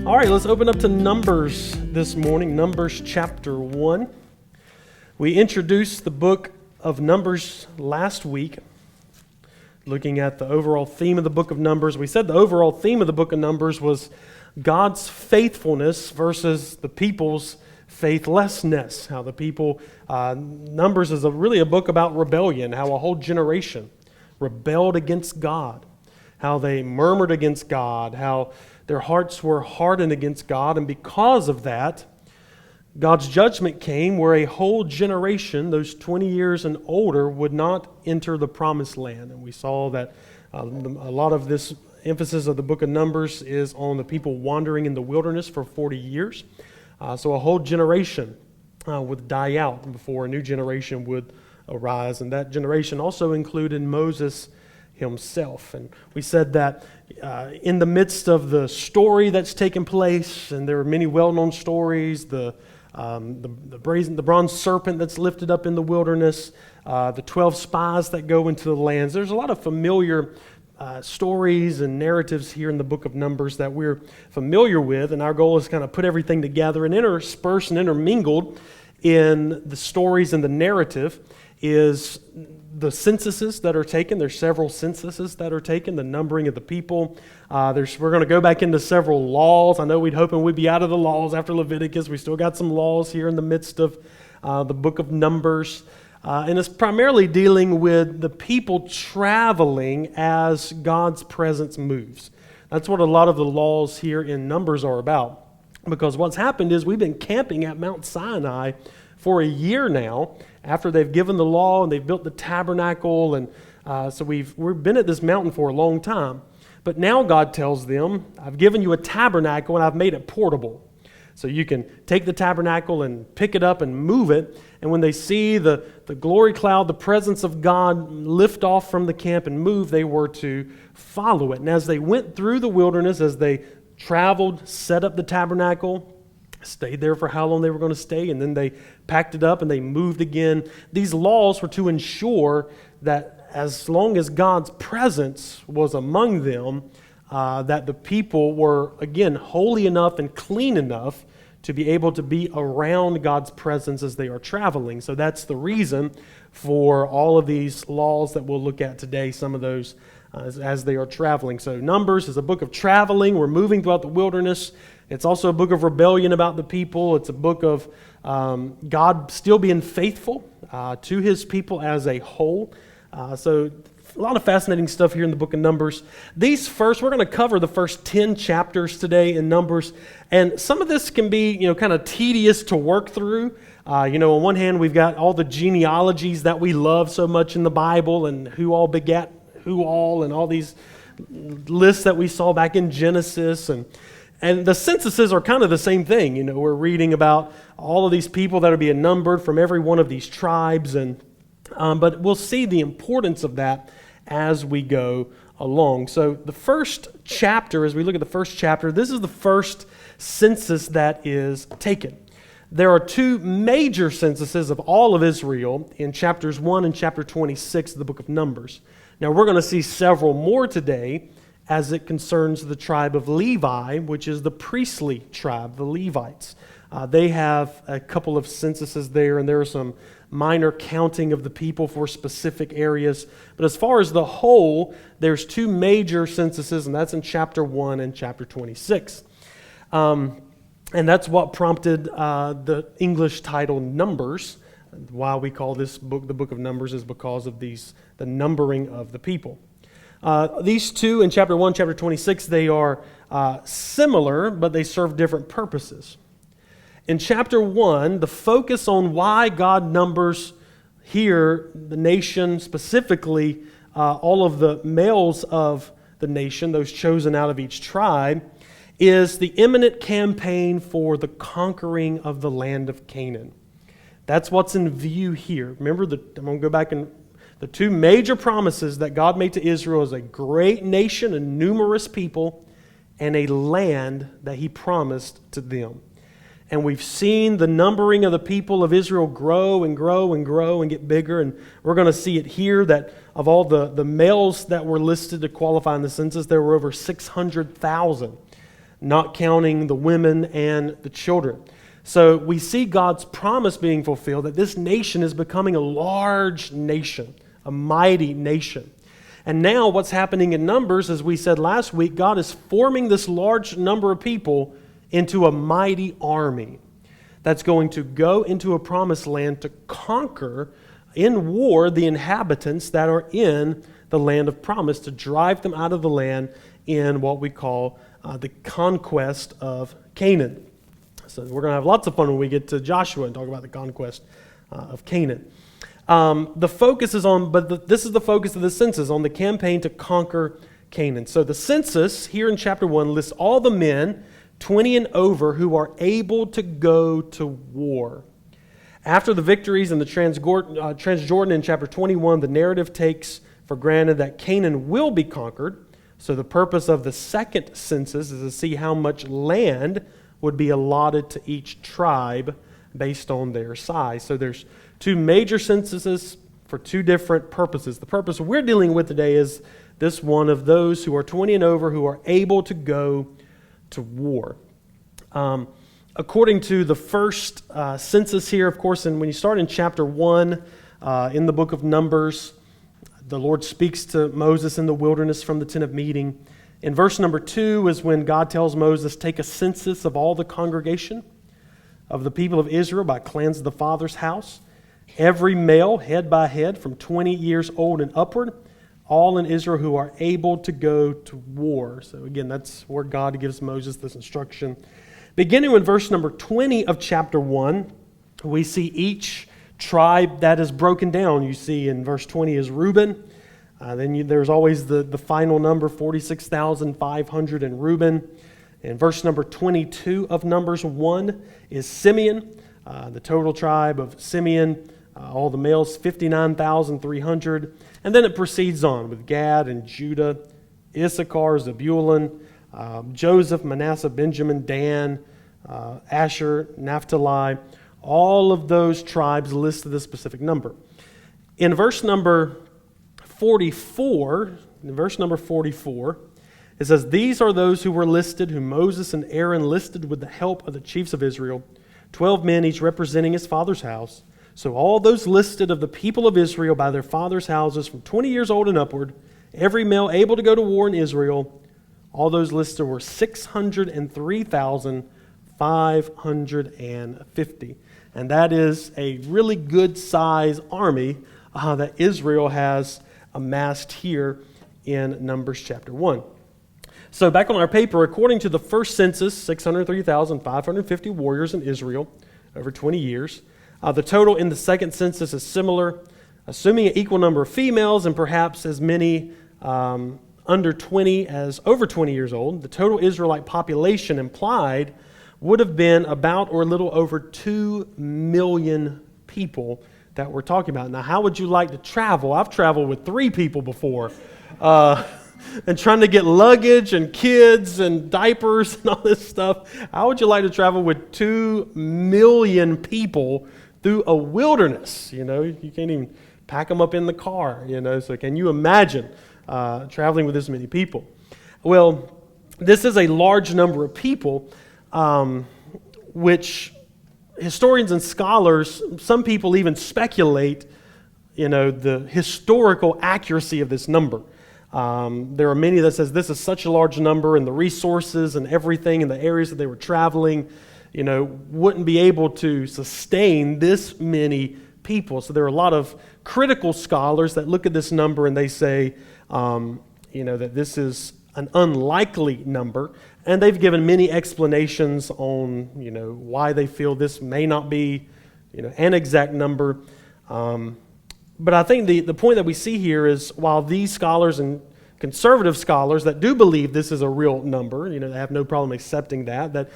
All right, let's open up to Numbers this morning, Numbers chapter 1. We introduced the book of Numbers last week, looking at the overall theme of the book of Numbers. We said the overall theme of the book of Numbers was God's faithfulness versus the people's faithlessness. How the people, Numbers is really a book about rebellion, how a whole generation rebelled against God, how they murmured against God, how their hearts were hardened against God, and because of that, God's judgment came where a whole generation, those 20 years and older, would not enter the promised land. And we saw that a lot of this emphasis of the book of Numbers is on the people wandering in the wilderness for 40 years. So a whole generation would die out before a new generation would arise. And that generation also included Moses himself. And we said that in the midst of the story that's taken place, and there are many well-known stories, the bronze serpent that's lifted up in the wilderness, the 12 spies that go into the lands. There's a lot of familiar stories and narratives here in the book of Numbers that we're familiar with, and our goal is to kind of put everything together and interspersed and intermingled in the stories and the narrative is the censuses that are taken. There's several censuses that are taken, the numbering of the people. We're going to go back into several laws. I know we'd hoping we'd be out of the laws after Leviticus. We still got some laws here in the midst of the book of Numbers. And it's primarily dealing with the people traveling as God's presence moves. That's what a lot of the laws here in Numbers are about. Because what's happened is we've been camping at Mount Sinai for a year now, after they've given the law and they've built the tabernacle, and so we've been at this mountain for a long time. But now God tells them, I've given you a tabernacle and I've made it portable. So you can take the tabernacle and pick it up and move it, and when they see the glory cloud, the presence of God lift off from the camp and move, they were to follow it. And as they went through the wilderness, as they traveled, set up the tabernacle, stayed there for how long they were going to stay, and then they packed it up and they moved again. These laws were to ensure that as long as God's presence was among them, that the people were, again, holy enough and clean enough to be able to be around God's presence as they are traveling. So that's the reason for all of these laws that we'll look at today, some of those as they are traveling. So Numbers is a book of traveling. We're moving throughout the wilderness. It's also a book of rebellion about the people. It's a book of God still being faithful to his people as a whole. So a lot of fascinating stuff here in the book of Numbers. We're going to cover the first 10 chapters today in Numbers. And some of this can be, kind of tedious to work through. On one hand, we've got all the genealogies that we love so much in the Bible, and who all begat who all, and all these lists that we saw back in Genesis. And the censuses are kind of the same thing. We're reading about all of these people that are being numbered from every one of these tribes. But we'll see the importance of that as we go along. So the first chapter, as we look at the first chapter, this is the first census that is taken. There are two major censuses of all of Israel in chapters 1 and chapter 26 of the book of Numbers. Now we're going to see several more today as it concerns the tribe of Levi, which is the priestly tribe, the Levites. They have a couple of censuses there, and there are some minor counting of the people for specific areas. But as far as the whole, there's two major censuses, and that's in chapter 1 and chapter 26. And that's what prompted the English title Numbers. Why we call this book the book of Numbers is because of the numbering of the people. These two in chapter 1, chapter 26, they are similar, but they serve different purposes. In chapter 1, the focus on why God numbers here the nation, specifically all of the males of the nation, those chosen out of each tribe, is the imminent campaign for the conquering of the land of Canaan. That's what's in view here. Remember, I'm going to go back and the two major promises that God made to Israel is a great nation, a numerous people, and a land that he promised to them. And we've seen the numbering of the people of Israel grow and grow and grow and get bigger. And we're going to see it here that of all the males that were listed to qualify in the census, there were over 600,000. not counting the women and the children. So we see God's promise being fulfilled that this nation is becoming a large nation, a mighty nation. And now what's happening in Numbers, as we said last week, God is forming this large number of people into a mighty army that's going to go into a promised land to conquer in war the inhabitants that are in the land of promise, to drive them out of the land in what we call the conquest of Canaan. So we're going to have lots of fun when we get to Joshua and talk about the conquest of Canaan. The focus is on, this is the focus of the census, on the campaign to conquer Canaan. So the census here in chapter 1 lists all the men 20 and over who are able to go to war. After the victories in the Transjordan in chapter 21, the narrative takes for granted that Canaan will be conquered. So the purpose of the second census is to see how much land would be allotted to each tribe based on their size. So there's two major censuses for two different purposes. The purpose we're dealing with today is this one of those who are 20 and over who are able to go to war. According to the first census here, of course, and when you start in chapter 1 in the book of Numbers, the Lord speaks to Moses in the wilderness from the tent of meeting. In verse number 2 is when God tells Moses, take a census of all the congregation of the people of Israel by clans of the father's house, every male, head by head, from 20 years old and upward, all in Israel who are able to go to war. So again, that's where God gives Moses this instruction. Beginning with verse number 20 of chapter 1, we see each tribe that is broken down. You see in verse 20 is Reuben. There's always the final number, 46,500 in Reuben. In verse number 22 of Numbers 1 is Simeon, the total tribe of Simeon, all the males, 59,300. And then it proceeds on with Gad and Judah, Issachar, Zebulun, Joseph, Manasseh, Benjamin, Dan, Asher, Naphtali. All of those tribes listed a specific number. In verse number 44, it says, these are those who were listed, whom Moses and Aaron listed with the help of the chiefs of Israel, 12 men, each representing his father's house. So all those listed of the people of Israel by their father's houses from 20 years old and upward, every male able to go to war in Israel, all those listed were 603,550. And that is a really good size army that Israel has amassed here in Numbers chapter 1. So back on our paper, according to the first census, 603,550 warriors in Israel over 20 years. The total in the second census is similar, assuming an equal number of females and perhaps as many under 20 as over 20 years old. The total Israelite population implied would have been about or a little over 2 million people that we're talking about. Now, how would you like to travel? I've traveled with 3 people before. And trying to get luggage and kids and diapers and all this stuff. How would you like to travel with 2 million people through a wilderness? You know, you can't even pack them up in the car, you know. So can you imagine traveling with this many people? Well, this is a large number of people, which historians and scholars, some people even speculate, you know, the historical accuracy of this number. There are many that says this is such a large number, and the resources and everything in the areas that they were traveling, you know, wouldn't be able to sustain this many people. So there are a lot of critical scholars that look at this number and they say, you know, that this is an unlikely number, and they've given many explanations on, you know, why they feel this may not be, you know, an exact number. But I think the point that we see here is, while these scholars and conservative scholars that do believe this is a real number, you know, they have no problem accepting that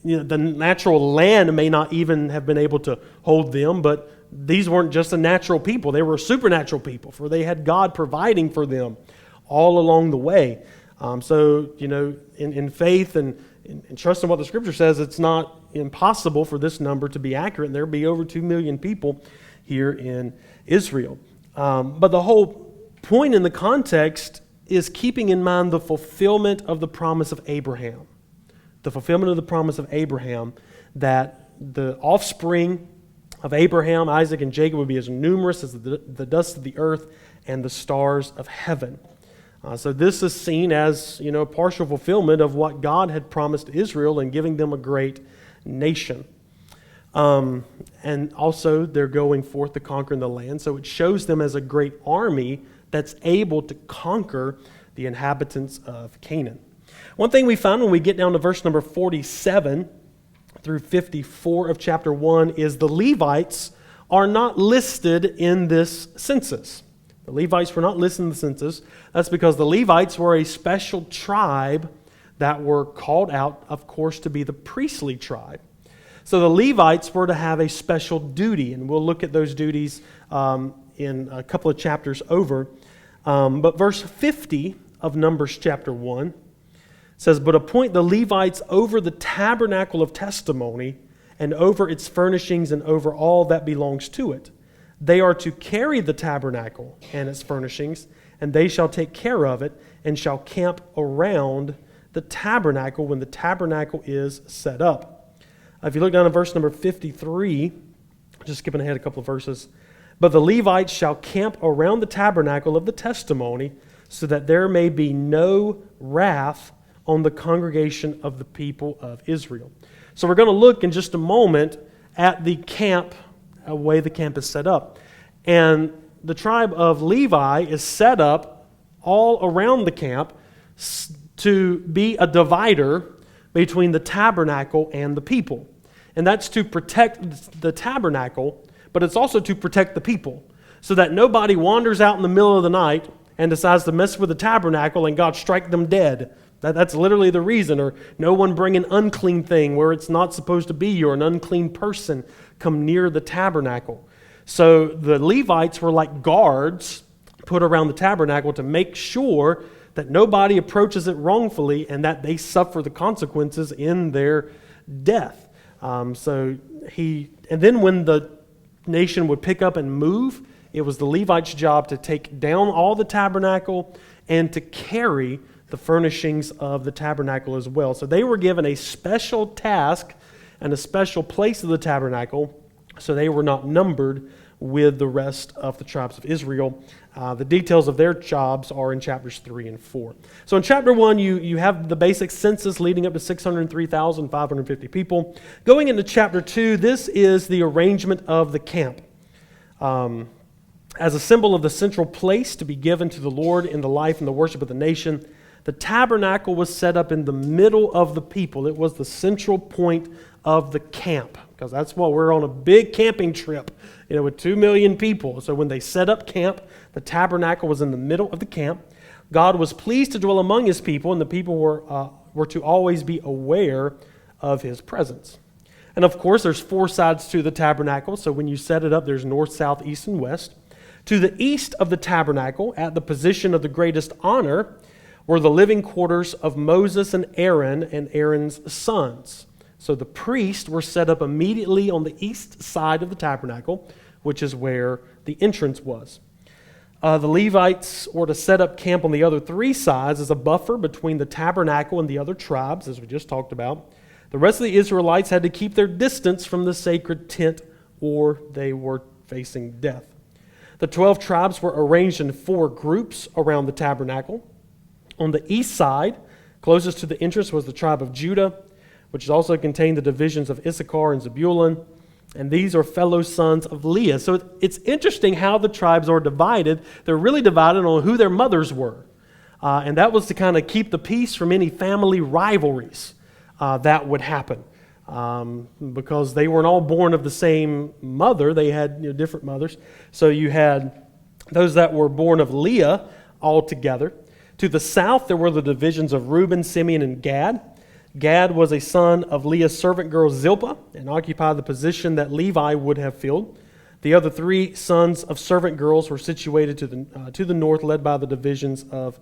you know, the natural land may not even have been able to hold them, but these weren't just a natural people. They were supernatural people, for they had God providing for them all along the way. So, you know, in faith and trust in what the Scripture says, it's not impossible for this number to be accurate, and there be over 2 million people here in Israel. But the whole point in the context is keeping in mind the fulfillment of the promise of Abraham. the fulfillment of the promise of Abraham, that the offspring of Abraham, Isaac, and Jacob would be as numerous as the dust of the earth and the stars of heaven. So this is seen as, a partial fulfillment of what God had promised Israel in giving them a great nation. And also they're going forth to conquer the land. So it shows them as a great army that's able to conquer the inhabitants of Canaan. One thing we found when we get down to verse number 47 through 54 of chapter 1 is the Levites are not listed in this census. The Levites were not listed in the census. That's because the Levites were a special tribe that were called out, of course, to be the priestly tribe. So the Levites were to have a special duty, and we'll look at those duties in a couple of chapters over. But verse 50 of Numbers chapter 1 says, "But appoint the Levites over the tabernacle of testimony and over its furnishings and over all that belongs to it. They are to carry the tabernacle and its furnishings, and they shall take care of it and shall camp around the tabernacle when the tabernacle is set up." If you look down at verse number 53, just skipping ahead a couple of verses, "But the Levites shall camp around the tabernacle of the testimony so that there may be no wrath on the congregation of the people of Israel." So we're going to look in just a moment at the camp, a way the camp is set up. And the tribe of Levi is set up all around the camp to be a divider between the tabernacle and the people. And that's to protect the tabernacle, but it's also to protect the people, so that nobody wanders out in the middle of the night and decides to mess with the tabernacle and God strike them dead. That's literally the reason. Or no one bring an unclean thing where it's not supposed to be, or an unclean person come near the tabernacle. So the Levites were like guards put around the tabernacle to make sure that nobody approaches it wrongfully and that they suffer the consequences in their death. And then when the nation would pick up and move, it was the Levites' job to take down all the tabernacle and to carry the furnishings of the tabernacle as well. So they were given a special task and a special place of the tabernacle, so they were not numbered with the rest of the tribes of Israel. The details of their jobs are in chapters 3 and 4. So in chapter 1, you have the basic census leading up to 603,550 people. Going into chapter 2, this is the arrangement of the camp. As a symbol of the central place to be given to the Lord in the life and the worship of the nation, the tabernacle was set up in the middle of the people. It was the central point of the camp, because that's why we're on a big camping trip, with 2 million people. So when they set up camp, the tabernacle was in the middle of the camp. God was pleased to dwell among his people, and the people were to always be aware of his presence. And of course, there's 4 sides to the tabernacle. So when you set it up, there's north, south, east, and west. To the east of the tabernacle, at the position of the greatest honor, were the living quarters of Moses and Aaron's sons. So the priests were set up immediately on the east side of the tabernacle, which is where the entrance was. The Levites were to set up camp on the other 3 sides as a buffer between the tabernacle and the other tribes, as we just talked about. The rest of the Israelites had to keep their distance from the sacred tent, or they were facing death. The 12 tribes were arranged in 4 groups around the tabernacle. On the east side, closest to the entrance, was the tribe of Judah, which also contained the divisions of Issachar and Zebulun. And these are fellow sons of Leah. So it's interesting how the tribes are divided. They're really divided on who their mothers were. And that was to kind of keep the peace from any family rivalries that would happen. Because they weren't all born of the same mother. They had different mothers. So you had those that were born of Leah all together. To the south, there were the divisions of Reuben, Simeon, and Gad. Gad was a son of Leah's servant girl Zilpah and occupied the position that Levi would have filled. The other 3 sons of servant girls were situated to the north, led by the divisions of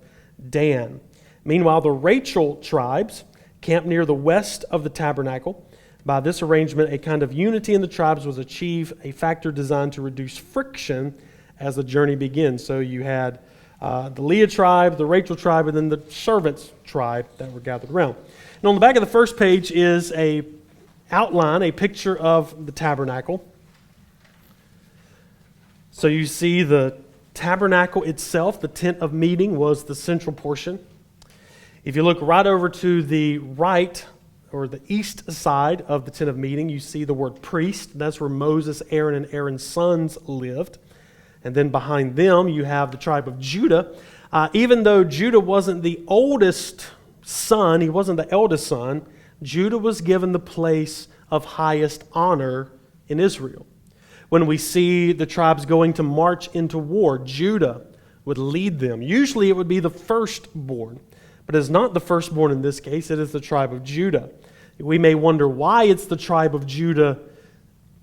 Dan. Meanwhile, the Rachel tribes camped near the west of the tabernacle. By this arrangement, a kind of unity in the tribes was achieved, a factor designed to reduce friction as the journey begins. So you had the Leah tribe, the Rachel tribe, and then the servants tribe that were gathered around. And on the back of the first page is a outline, a picture of the tabernacle. So you see the tabernacle itself, the tent of meeting, was the central portion. If you look right over to the right, or the east side of the tent of meeting, you see the word priest. That's where Moses, Aaron, and Aaron's sons lived. And then behind them, you have the tribe of Judah. Even though Judah wasn't the oldest son, he wasn't the eldest son, Judah was given the place of highest honor in Israel. When we see the tribes going to march into war, Judah would lead them. Usually it would be the firstborn, but it's not the firstborn in this case, it is the tribe of Judah. We may wonder why it's the tribe of Judah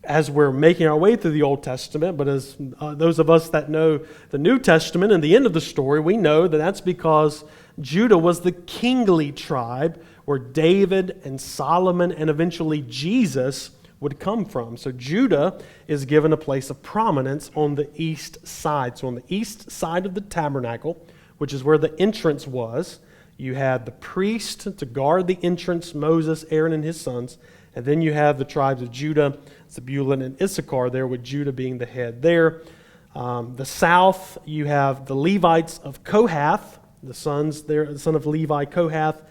as we're making our way through the Old Testament, but as those of us that know the New Testament and the end of the story, we know that that's because Judah was the kingly tribe where David and Solomon and eventually Jesus would come from. So Judah is given a place of prominence on the east side. So on the east side of the tabernacle, which is where the entrance was, you had the priest to guard the entrance, Moses, Aaron, and his sons. And then you have the tribes of Judah, Zebulun, and Issachar there, with Judah being the head there. The south, you have the Levites of Kohath, the sons there, the son of Levi, Kohath,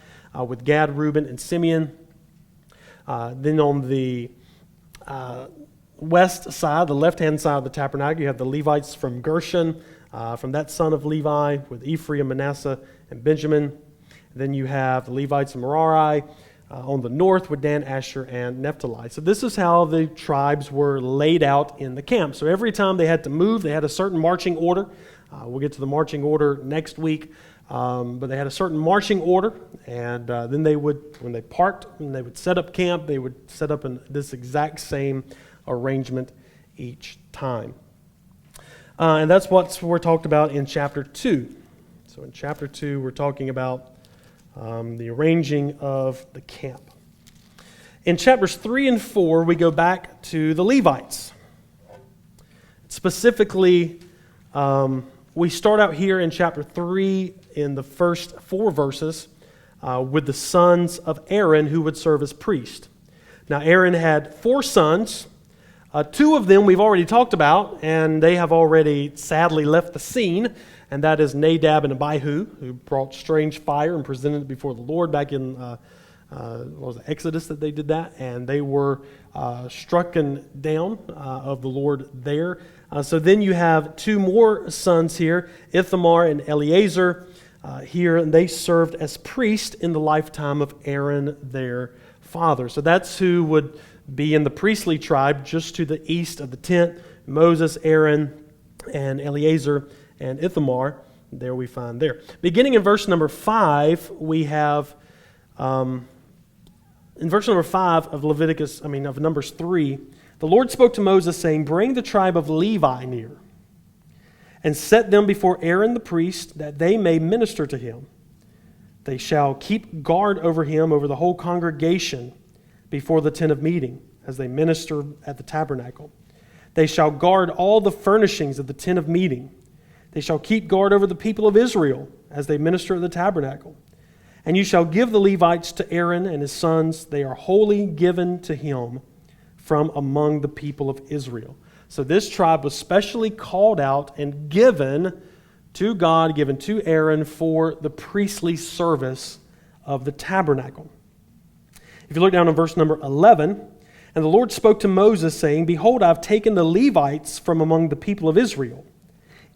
with Gad, Reuben, and Simeon. Then on the west side, the left-hand side of the tabernacle, you have the Levites from Gershon, from that son of Levi, with Ephraim, Manasseh, and Benjamin. Then you have the Levites of Merari on the north with Dan, Asher, and Naphtali. So this is how the tribes were laid out in the camp. So every time they had to move, they had a certain marching order. We'll get to the marching order next week. But they had a certain marching order, and then they would, when they parked, when they would set up camp, they would set up in this exact same arrangement each time. And that's what we're talked about in chapter 2. So in chapter 2, we're talking about the arranging of the camp. In chapters 3 and 4, we go back to the Levites. Specifically, we start out here in chapter 3 in the first 4 verses with the sons of Aaron who would serve as priest. Now, Aaron had 4 sons. 2 of them we've already talked about, and they have already sadly left the scene, and that is Nadab and Abihu, who brought strange fire and presented it before the Lord back in Exodus that they did that, and they were struck down of the Lord there. So then you have 2 more sons here, Ithamar and Eleazar here, and they served as priests in the lifetime of Aaron, their father. So that's who would be in the priestly tribe just to the east of the tent, Moses, Aaron, and Eleazar, and Ithamar. There we find there. Beginning in verse number 5, we have, in verse number 5 of Numbers 3, the Lord spoke to Moses, saying, "Bring the tribe of Levi near, and set them before Aaron the priest, that they may minister to him. They shall keep guard over him, over the whole congregation, before the tent of meeting, as they minister at the tabernacle. They shall guard all the furnishings of the tent of meeting. They shall keep guard over the people of Israel, as they minister at the tabernacle. And you shall give the Levites to Aaron and his sons. They are wholly given to him from among the people of Israel." So this tribe was specially called out and given to God, given to Aaron for the priestly service of the tabernacle. If you look down in verse number 11, "And the Lord spoke to Moses, saying, Behold, I have taken the Levites from among the people of Israel,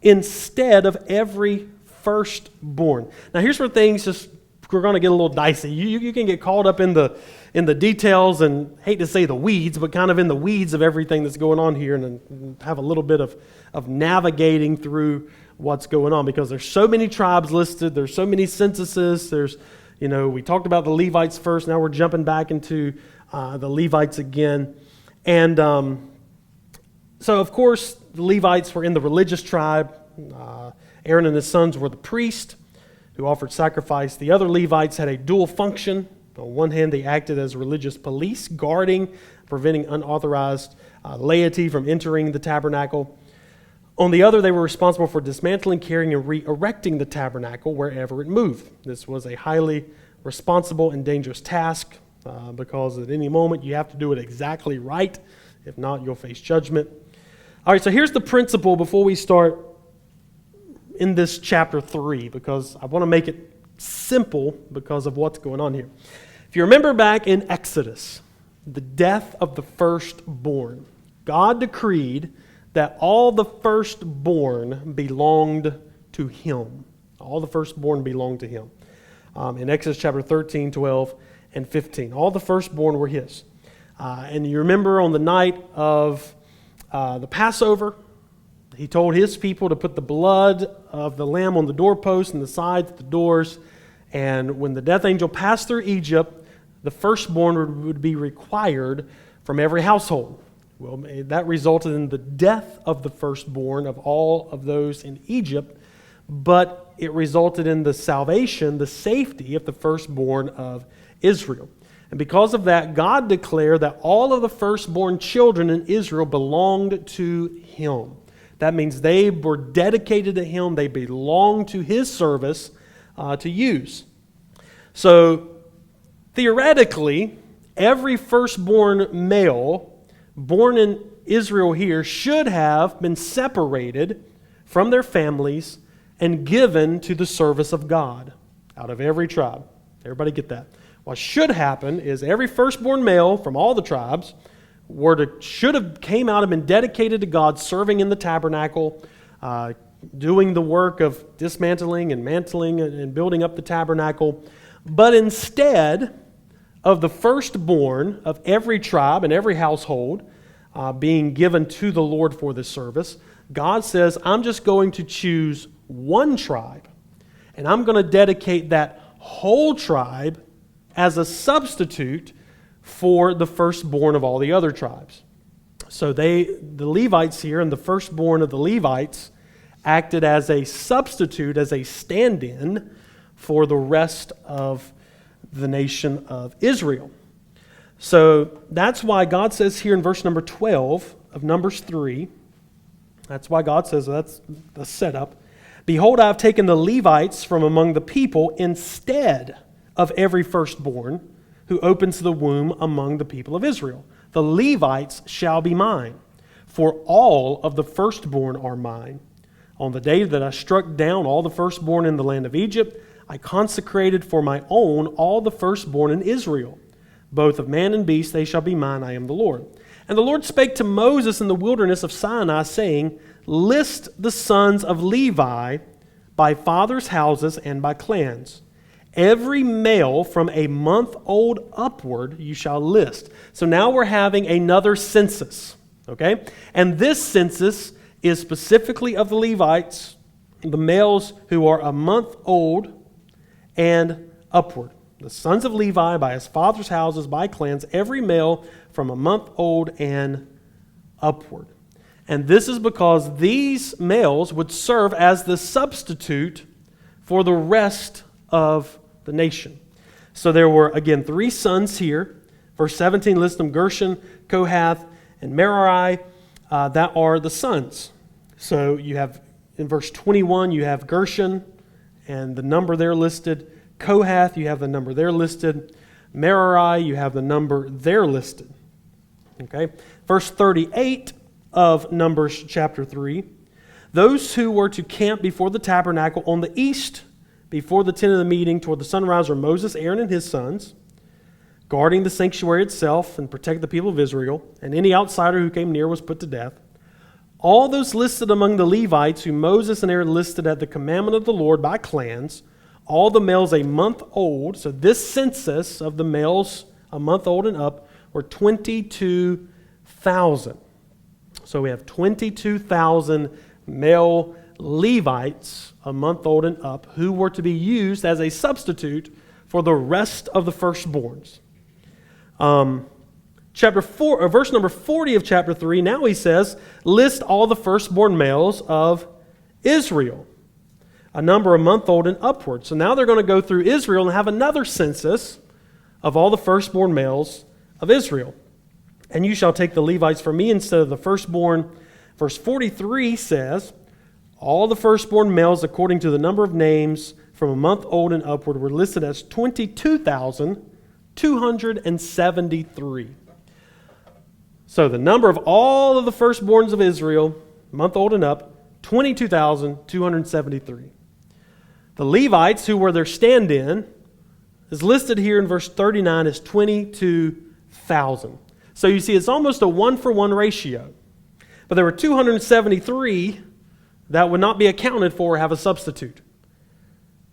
instead of every firstborn." Now here's where things we're going to get a little dicey. You can get caught up in the details, and hate to say the weeds, but kind of in the weeds of everything that's going on here, and have a little bit of navigating through what's going on, because there's so many tribes listed, there's so many censuses, we talked about the Levites first, now we're jumping back into the Levites again. And so of course the Levites were in the religious tribe. Aaron and his sons were the priest who offered sacrifice. The other Levites had a dual function. On one hand, they acted as religious police, guarding, preventing unauthorized laity from entering the tabernacle. On the other, they were responsible for dismantling, carrying, and re-erecting the tabernacle wherever it moved. This was a highly responsible and dangerous task because at any moment you have to do it exactly right. If not, you'll face judgment. All right, so here's the principle before we start in this chapter 3, because I want to make it simple because of what's going on here. If you remember back in Exodus, the death of the firstborn, God decreed that all the firstborn belonged to him. All the firstborn belonged to him. In Exodus chapter 13, 12, and 15. All the firstborn were his. And you remember on the night of the Passover, he told his people to put the blood of the lamb on the doorposts and the sides, the doors. And when the death angel passed through Egypt, the firstborn would be required from every household. Well, that resulted in the death of the firstborn of all of those in Egypt, but it resulted in the salvation, the safety of the firstborn of Israel. And because of that, God declared that all of the firstborn children in Israel belonged to him. That means they were dedicated to him. They belonged to his service to use. So, theoretically, every firstborn male born in Israel here should have been separated from their families and given to the service of God out of every tribe. Everybody get that? What should happen is every firstborn male from all the tribes should have came out and been dedicated to God, serving in the tabernacle, doing the work of dismantling and mantling and building up the tabernacle. But instead of the firstborn of every tribe and every household being given to the Lord for this service, God says, I'm just going to choose one tribe, and I'm going to dedicate that whole tribe as a substitute for the firstborn of all the other tribes. So the Levites here and the firstborn of the Levites acted as a substitute, as a stand-in for the rest of the nation of Israel. So that's why God says here in verse number 12 of Numbers 3, that's why God says, that's the setup, behold, I have taken the Levites from among the people instead of every firstborn who opens the womb among the people of Israel. The Levites shall be mine, for all of the firstborn are mine. On the day that I struck down all the firstborn in the land of Egypt, I consecrated for my own all the firstborn in Israel. Both of man and beast they shall be mine, I am the Lord. And the Lord spake to Moses in the wilderness of Sinai, saying, list the sons of Levi by fathers' houses and by clans. Every male from a month old upward you shall list. So now we're having another census, okay? And this census is specifically of the Levites, the males who are a month old and upward. The sons of Levi by his father's houses, by clans, every male from a month old and upward. And this is because these males would serve as the substitute for the rest of the nation. So there were, again, 3 sons here. Verse 17 lists them: Gershon, Kohath, and Merari. That are the sons. So you have, in verse 21, you have Gershon and the number there listed. Kohath, you have the number there listed. Merari, you have the number there listed. Okay. Verse 38 of Numbers chapter 3. Those who were to camp before the tabernacle on the east, before the tent of the meeting, toward the sunrise, are Moses, Aaron, and his sons, guarding the sanctuary itself and protect the people of Israel, and any outsider who came near was put to death. All those listed among the Levites, whom Moses and Aaron listed at the commandment of the Lord by clans, all the males a month old, so this census of the males a month old and up, were 22,000. So we have 22,000 male Levites a month old and up who were to be used as a substitute for the rest of the firstborns. Chapter 4, or verse number 40 of chapter 3, now he says, list all the firstborn males of Israel, a number a month old and upward. So now they're going to go through Israel and have another census of all the firstborn males of Israel. And you shall take the Levites from me instead of the firstborn, Verse 43 says, all the firstborn males according to the number of names from a month old and upward were listed as 22,273. So the number of all of the firstborns of Israel, month old and up, 22,273. The Levites, who were their stand-in, is listed here in verse 39 as 22,000. So you see, it's almost a 1-for-1 ratio. But there were 273 that would not be accounted for or have a substitute.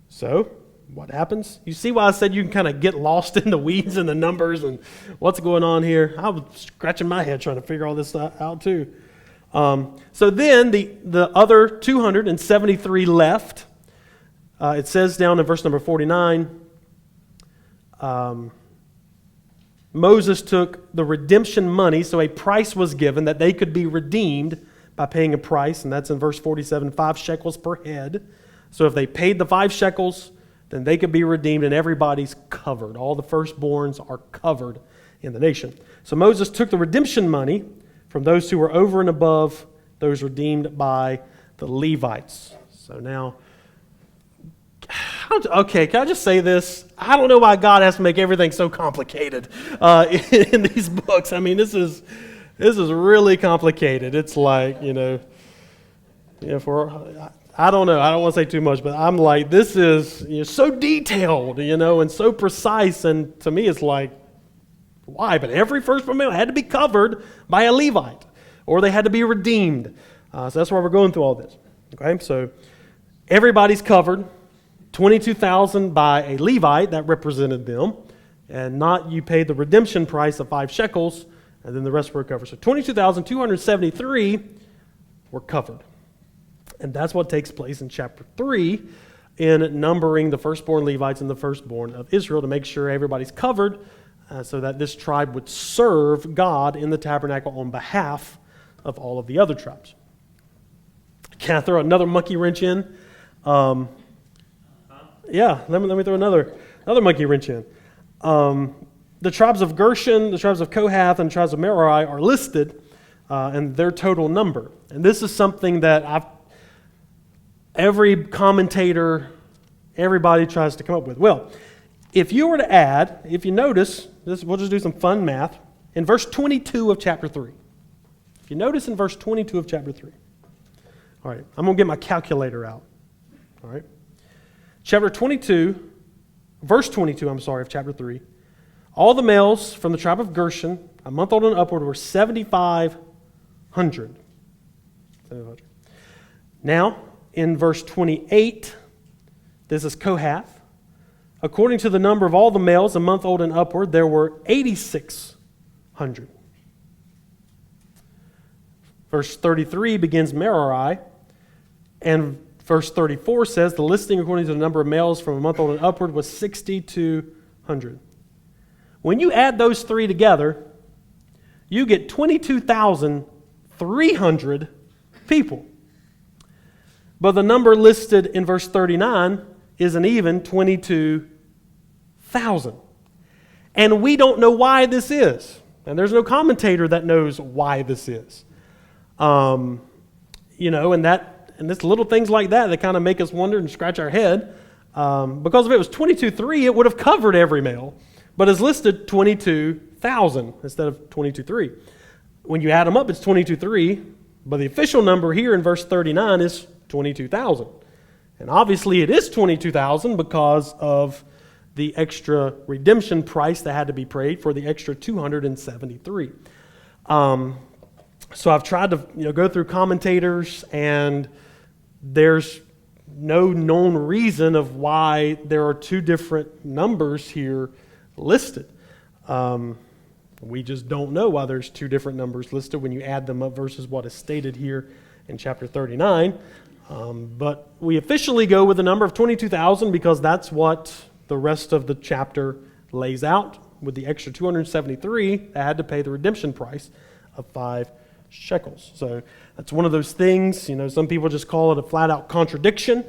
So, what happens? You see why I said you can kind of get lost in the weeds and the numbers and what's going on here? I was scratching my head trying to figure all this out too. So then the other 273 left. It says down in verse number 49, Moses took the redemption money, so a price was given that they could be redeemed by paying a price, and that's in verse 47, 5 shekels per head. So if they paid the 5 shekels, then they could be redeemed, and everybody's covered. All the firstborns are covered in the nation. So Moses took the redemption money from those who were over and above those redeemed by the Levites. So now, okay, can I just say this? I don't know why God has to make everything so complicated in these books. I mean, this is really complicated. It's like, I don't know. I don't want to say too much, but I'm like, this is so detailed, and so precise. And to me, it's like, why? But every firstborn male had to be covered by a Levite, or they had to be redeemed. So that's why we're going through all this. Okay, so everybody's covered. 22,000 by a Levite that represented them, and not you paid the redemption price of 5 shekels, and then the rest were covered. So 22,273 were covered. And that's what takes place in chapter 3 in numbering the firstborn Levites and the firstborn of Israel to make sure everybody's covered so that this tribe would serve God in the tabernacle on behalf of all of the other tribes. Can I throw another monkey wrench in? Let me throw another monkey wrench in. The tribes of Gershon, the tribes of Kohath, and the tribes of Merari are listed and their total number. And this is something that every commentator, everybody tries to come up with. Well, if you were to add, if you notice, we'll just do some fun math, in verse 22 of chapter 3. If you notice in verse 22 of chapter 3. All right, I'm going to get my calculator out. All right. Chapter 22, verse 22, of chapter 3. All the males from the tribe of Gershon, a month old and upward, were 7,500. Now, in verse 28, this is Kohath. According to the number of all the males, a month old and upward, there were 8,600. Verse 33 begins Merari, and verse 34 says the listing according to the number of males from a month old and upward was 6,200. When you add those three together, you get 22,300 people. But the number listed in verse 39 is an even 22,000. And we don't know why this is. And there's no commentator that knows why this is. And it's little things like that kind of make us wonder and scratch our head. Because if it was 22,300, it would have covered every male. But it's listed 22,000 instead of 22,300. When you add them up, it's 22,300. But the official number here in verse 39 is 22,000. And obviously it is 22,000 because of the extra redemption price that had to be paid for the extra 273. So I've tried to go through commentators, and there's no known reason of why there are two different numbers here listed. We just don't know why there's two different numbers listed when you add them up versus what is stated here in chapter 39. But we officially go with the number of 22,000 because that's what the rest of the chapter lays out, with the extra 273 that had to pay the redemption price of 5 shekels. So that's one of those things, some people just call it a flat-out contradiction.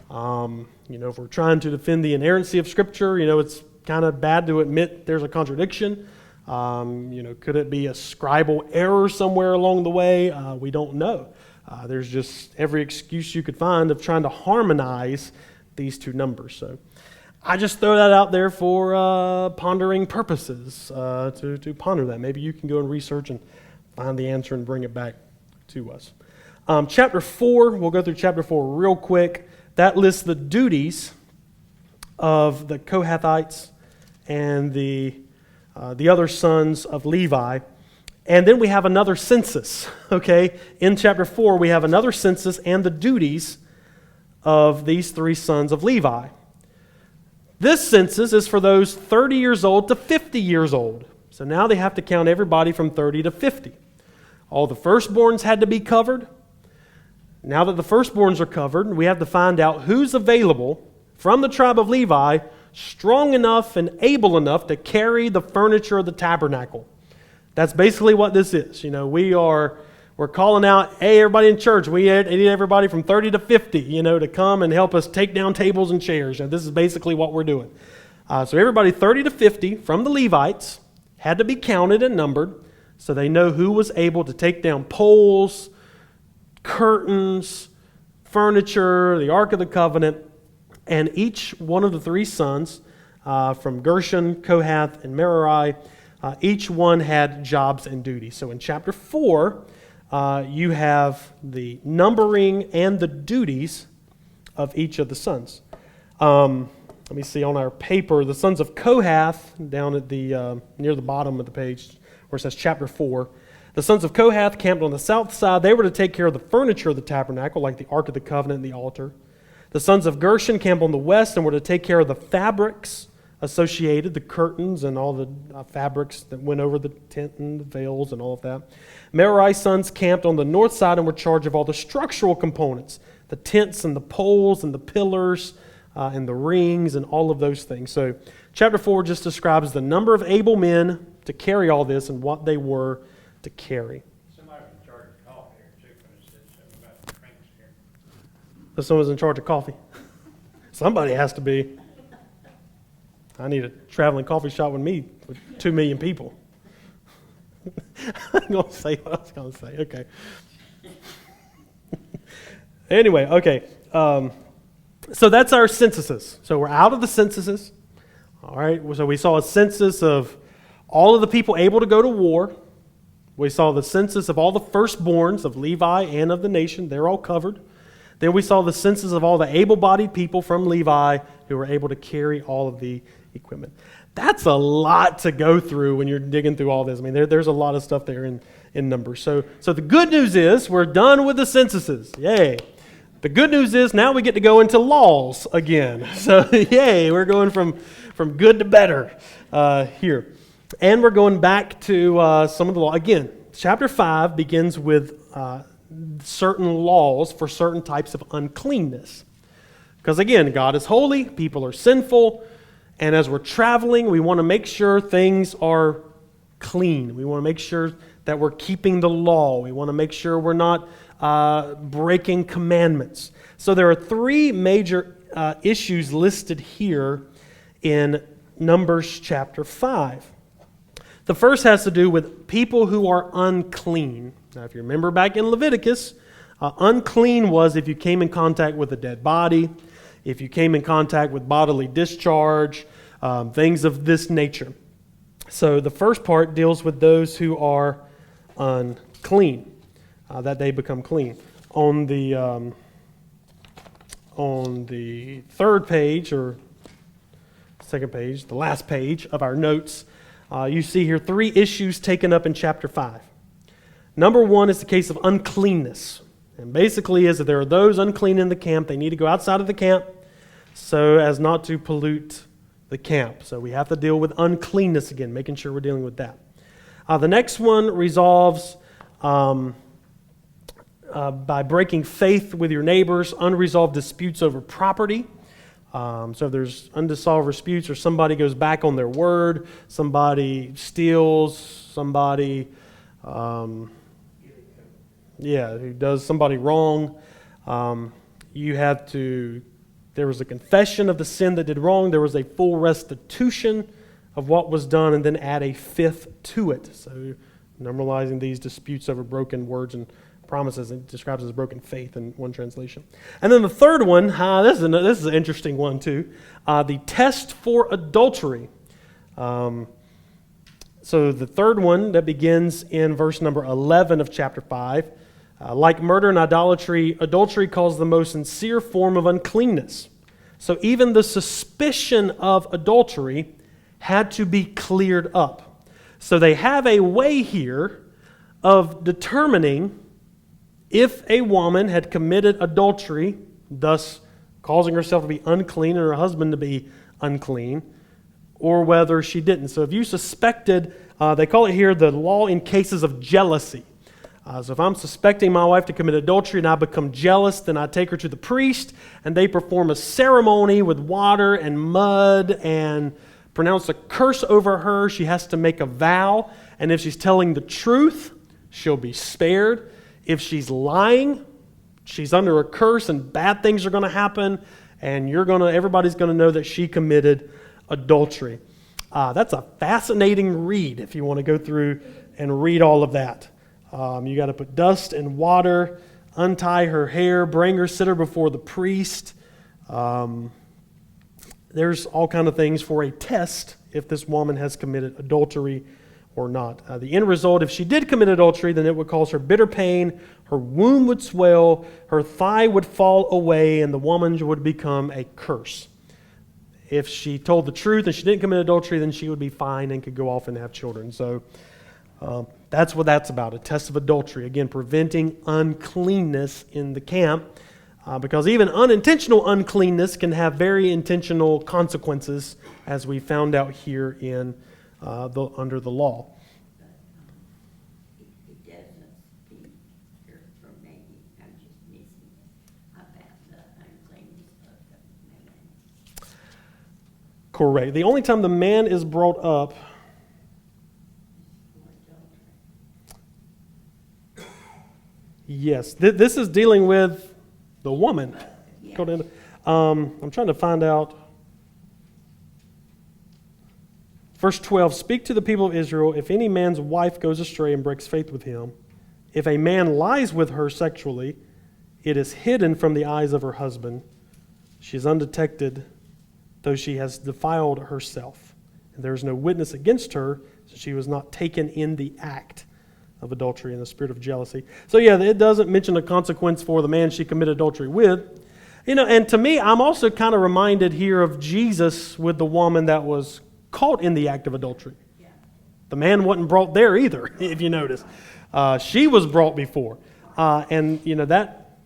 If we're trying to defend the inerrancy of Scripture, it's kind of bad to admit there's a contradiction. Could it be a scribal error somewhere along the way? We don't know. There's just every excuse you could find of trying to harmonize these two numbers. So I just throw that out there for pondering purposes, to ponder that. Maybe you can go and research and find the answer and bring it back to us. Chapter 4, we'll go through chapter 4 real quick. That lists the duties of the Kohathites and the other sons of Levi. And then we have another census, okay? In chapter 4, we have another census and the duties of these three sons of Levi. This census is for those 30 years old to 50 years old. So now they have to count everybody from 30 to 50. All the firstborns had to be covered. Now that the firstborns are covered, we have to find out who's available from the tribe of Levi, strong enough and able enough to carry the furniture of the tabernacle. That's basically what this is. We're calling out, hey, everybody in church, we need everybody from 30 to 50, to come and help us take down tables and chairs. And this is basically what we're doing. So everybody 30 to 50 from the Levites had to be counted and numbered so they know who was able to take down poles, curtains, furniture, the Ark of the Covenant, and each one of the three sons from Gershon, Kohath, and Merari, each one had jobs and duties. So in chapter 4, you have the numbering and the duties of each of the sons. Let me see on our paper, the sons of Kohath, down at the near the bottom of the page where it says chapter 4. The sons of Kohath camped on the south side. They were to take care of the furniture of the tabernacle, like the Ark of the Covenant and the altar. The sons of Gershon camped on the west and were to take care of the fabrics associated, the curtains and all the fabrics that went over the tent and the veils and all of that. Merari's sons camped on the north side and were in charge of all the structural components, the tents and the poles and the pillars and the rings and all of those things. So chapter 4 just describes the number of able men to carry all this and what they were to carry. Somebody was in charge of coffee here too, when it said something about the drinks here. So someone's in charge of coffee. Somebody has to be. I need a traveling coffee shop with me with 2 million people. I'm going to say what I was going to say. Okay. Anyway, okay. So that's our censuses. So we're out of the censuses. All right. So we saw a census of all of the people able to go to war. We saw the census of all the firstborns of Levi and of the nation. They're all covered. Then we saw the census of all the able-bodied people from Levi who were able to carry all of the equipment. That's a lot to go through when you're digging through all this. I mean, there's a lot of stuff there in Numbers. So the good news is we're done with the censuses. Yay. The good news is now we get to go into laws again. So yay, we're going from good to better here. And we're going back to some of the law. Again, chapter 5 begins with certain laws for certain types of uncleanness. Because again, God is holy, people are sinful, and as we're traveling, we want to make sure things are clean. We want to make sure that we're keeping the law. We want to make sure we're not breaking commandments. So there are 3 major issues listed here in Numbers chapter 5. The first has to do with people who are unclean. Now, if you remember back in Leviticus, unclean was if you came in contact with a dead body, if you came in contact with bodily discharge, things of this nature. So the first part deals with those who are unclean, that they become clean. On the third page, or second page, the last page of our notes, you see here 3 issues taken up in chapter 5. Number 1 is the case of uncleanness. And basically is that there are those unclean in the camp. They need to go outside of the camp so as not to pollute the camp. So we have to deal with uncleanness again, making sure we're dealing with that. The next one resolves by breaking faith with your neighbors, unresolved disputes over property. So if there's unresolved disputes or somebody goes back on their word, somebody steals, somebody who does somebody wrong, there was a confession of the sin that did wrong, there was a full restitution of what was done and then add a fifth to it. So normalizing these disputes over broken words and promises, it describes as broken faith in one translation. And then the third one, this is an interesting one too, the test for adultery. So the third one that begins in verse number 11 of chapter 5, like murder and idolatry, adultery calls the most sincere form of uncleanness. So even the suspicion of adultery had to be cleared up. So they have a way here of determining if a woman had committed adultery, thus causing herself to be unclean and her husband to be unclean, or whether she didn't. So if you suspected, they call it here the law in cases of jealousy. So if I'm suspecting my wife to commit adultery and I become jealous, then I take her to the priest and they perform a ceremony with water and mud and pronounce a curse over her. She has to make a vow, and if she's telling the truth, she'll be spared. If she's lying, she's under a curse and bad things are going to happen, and everybody's going to know that she committed adultery. That's a fascinating read if you want to go through and read all of that. You got to put dust and water, untie her hair, bring her, sit her before the priest. There's all kind of things for a test if this woman has committed adultery or not. The end result, if she did commit adultery, then it would cause her bitter pain, her womb would swell, her thigh would fall away, and the woman would become a curse. If she told the truth and she didn't commit adultery, then she would be fine and could go off and have children. So that's what that's about, a test of adultery. Again, preventing uncleanness in the camp, because even unintentional uncleanness can have very intentional consequences, as we found out here in under the law. It doesn't speak here for me. I'm just missing about the uncleanness of the man. Correct. The only time the man is brought up, yes, this is dealing with the woman. Yes. I'm trying to find out. Verse 12, speak to the people of Israel, if any man's wife goes astray and breaks faith with him, if a man lies with her sexually, it is hidden from the eyes of her husband. She is undetected, though she has defiled herself. And there is no witness against her, so she was not taken in the act of adultery in the spirit of jealousy. So yeah, it doesn't mention a consequence for the man she committed adultery with. And to me, I'm also kind of reminded here of Jesus with the woman that was caught in the act of adultery. Yeah. The man wasn't brought there either, if you notice. She was brought before. And that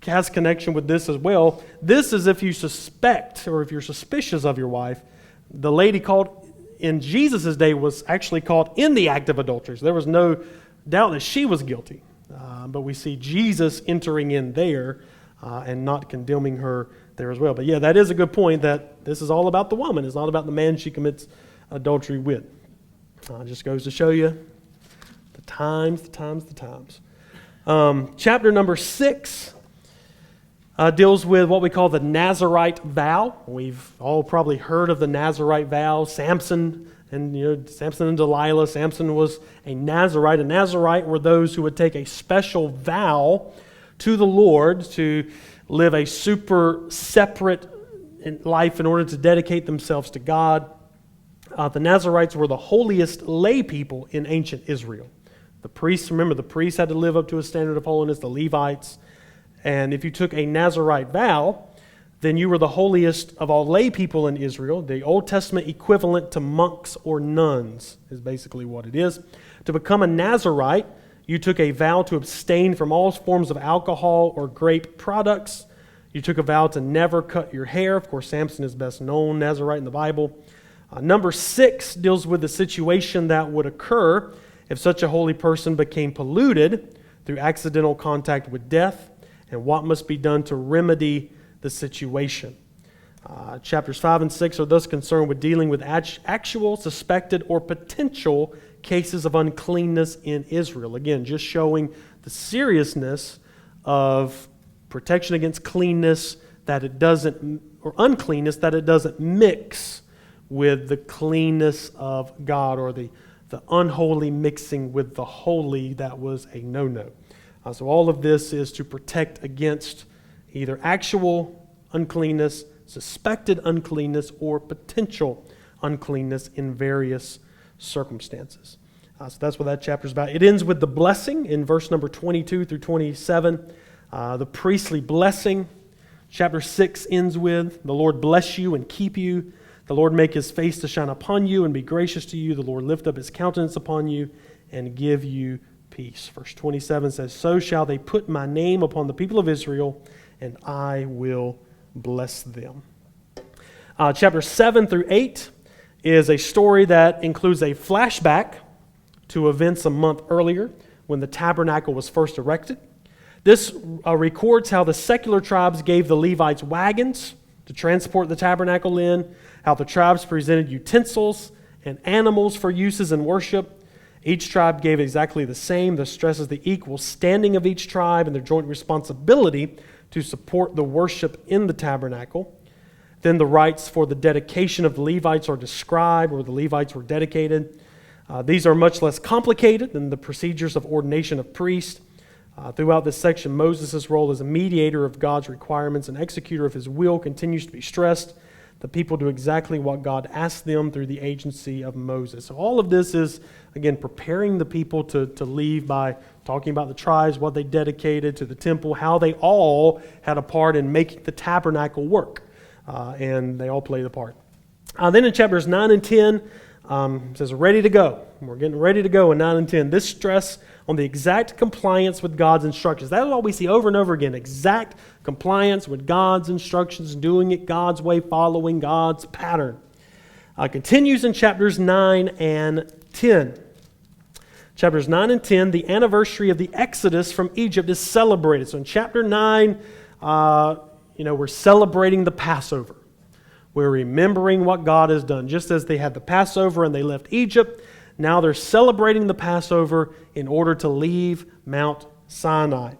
has connection with this as well. This is if you suspect or if you're suspicious of your wife. The lady caught in Jesus' day was actually caught in the act of adultery. So there was no doubt that she was guilty. But we see Jesus entering in there and not condemning her there as well. But yeah, that is a good point that this is all about the woman. It's not about the man she commits adultery with. It just goes to show you the times. Chapter number 6 deals with what we call the Nazirite vow. We've all probably heard of the Nazirite vow. Samson and Delilah. Samson was a Nazirite. A Nazirite were those who would take a special vow to the Lord to live a super separate life in order to dedicate themselves to God. The Nazirites were the holiest lay people in ancient Israel. The priests had to live up to a standard of holiness, the Levites. And if you took a Nazirite vow, then you were the holiest of all lay people in Israel. The Old Testament equivalent to monks or nuns is basically what it is. To become a Nazirite, you took a vow to abstain from all forms of alcohol or grape products. You took a vow to never cut your hair. Of course, Samson is best known Nazirite in the Bible. Number 6 deals with the situation that would occur if such a holy person became polluted through accidental contact with death, and what must be done to remedy the situation. Chapters 5 and 6 are thus concerned with dealing with actual, suspected, or potential cases of uncleanness in Israel. Again, just showing the seriousness of protection against cleanness, that it doesn't, or uncleanness, that it doesn't mix with the cleanness of God, or the unholy mixing with the holy that was a no-no. So all of this is to protect against either actual uncleanness, suspected uncleanness, or potential uncleanness in various circumstances. So that's what that chapter is about. It ends with the blessing in verse number 22 through 27, the priestly blessing. Chapter 6 ends with, the Lord bless you and keep you. The Lord make his face to shine upon you and be gracious to you. The Lord lift up his countenance upon you and give you peace. Verse 27 says, so shall they put my name upon the people of Israel, and I will bless them. Chapter 7 through 8 is a story that includes a flashback to events a month earlier when the tabernacle was first erected. This records how the secular tribes gave the Levites wagons to transport the tabernacle in, how the tribes presented utensils and animals for uses in worship. Each tribe gave exactly the same. This stresses the equal standing of each tribe and their joint responsibility to support the worship in the tabernacle. Then the rites for the dedication of the Levites are described, where the Levites were dedicated. These are much less complicated than the procedures of ordination of priests. Throughout this section, Moses' role as a mediator of God's requirements and executor of his will continues to be stressed. The people do exactly what God asked them through the agency of Moses. So all of this is, again, preparing the people to leave by talking about the tribes, what they dedicated to the temple, how they all had a part in making the tabernacle work. And they all play the part. Then in chapters 9 and 10, it says, ready to go. We're getting ready to go in 9 and 10. This stress on the exact compliance with God's instructions. That is all we see over and over again. Exact compliance with God's instructions, doing it God's way, following God's pattern. Continues in chapters 9 and 10. Chapters 9 and 10, the anniversary of the Exodus from Egypt is celebrated. So in chapter 9, we're celebrating the Passover. We're remembering what God has done. Just as they had the Passover and they left Egypt, now they're celebrating the Passover in order to leave Mount Sinai.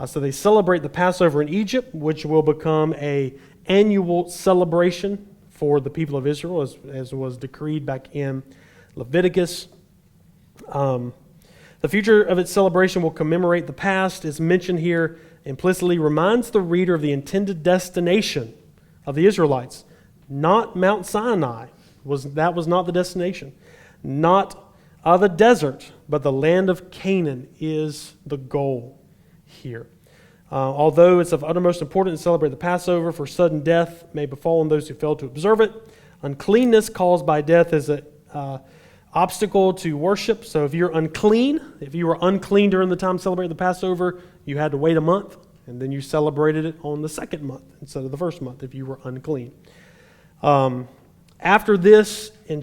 So they celebrate the Passover in Egypt, which will become an annual celebration for the people of Israel, as was decreed back in Leviticus. The future of its celebration will commemorate the past, is mentioned here implicitly, reminds the reader of the intended destination of the Israelites. Not Mount Sinai. That was not the destination. Not the desert, but the land of Canaan is the goal here. Although it's of uttermost importance to celebrate the Passover, for sudden death may befall on those who fail to observe it. Uncleanness caused by death is an obstacle to worship. So if you were unclean during the time to celebrate the Passover, you had to wait a month, and then you celebrated it on the second month instead of the first month if you were unclean. After this, in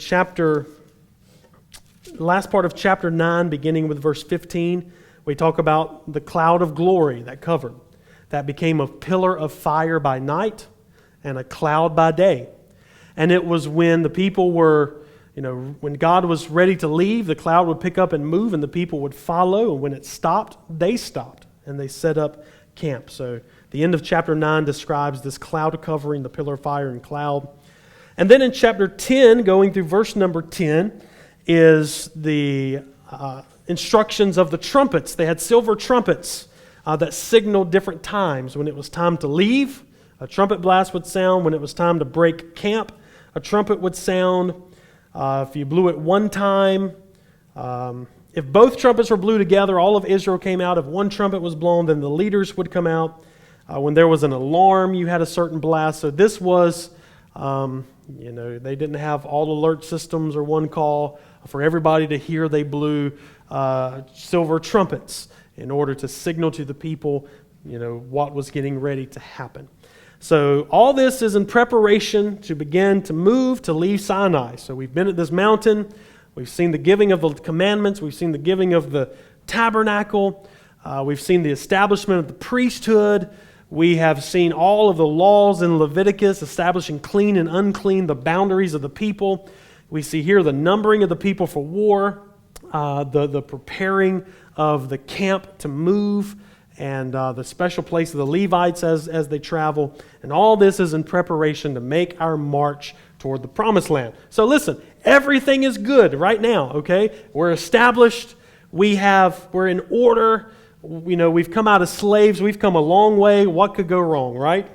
last part of chapter 9, beginning with verse 15, we talk about the cloud of glory that covered. That became a pillar of fire by night and a cloud by day. And it was when the people were, when God was ready to leave, the cloud would pick up and move and the people would follow. And when it stopped, they stopped and they set up camp. So the end of chapter 9 describes this cloud covering, the pillar of fire and cloud. And then in chapter 10, going through verse number 10, is the instructions of the trumpets. They had silver trumpets that signaled different times. When it was time to leave, a trumpet blast would sound. When it was time to break camp, a trumpet would sound. If you blew it one time, if both trumpets were blew together, all of Israel came out. If one trumpet was blown, then the leaders would come out. When there was an alarm, you had a certain blast. So this was, they didn't have all alert systems or one call. For everybody to hear, they blew silver trumpets in order to signal to the people, what was getting ready to happen. So all this is in preparation to begin to move to leave Sinai. So we've been at this mountain. We've seen the giving of the commandments. We've seen the giving of the tabernacle. We've seen the establishment of the priesthood. We have seen all of the laws in Leviticus establishing clean and unclean, the boundaries of the people. We see here the numbering of the people for war, the preparing of the camp to move, and the special place of the Levites as they travel. And all this is in preparation to make our march toward the promised land. So listen, everything is good right now, okay? We're established. We're in order. We've come out as slaves. We've come a long way. What could go wrong, right?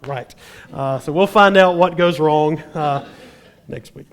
Right. So we'll find out what goes wrong next week.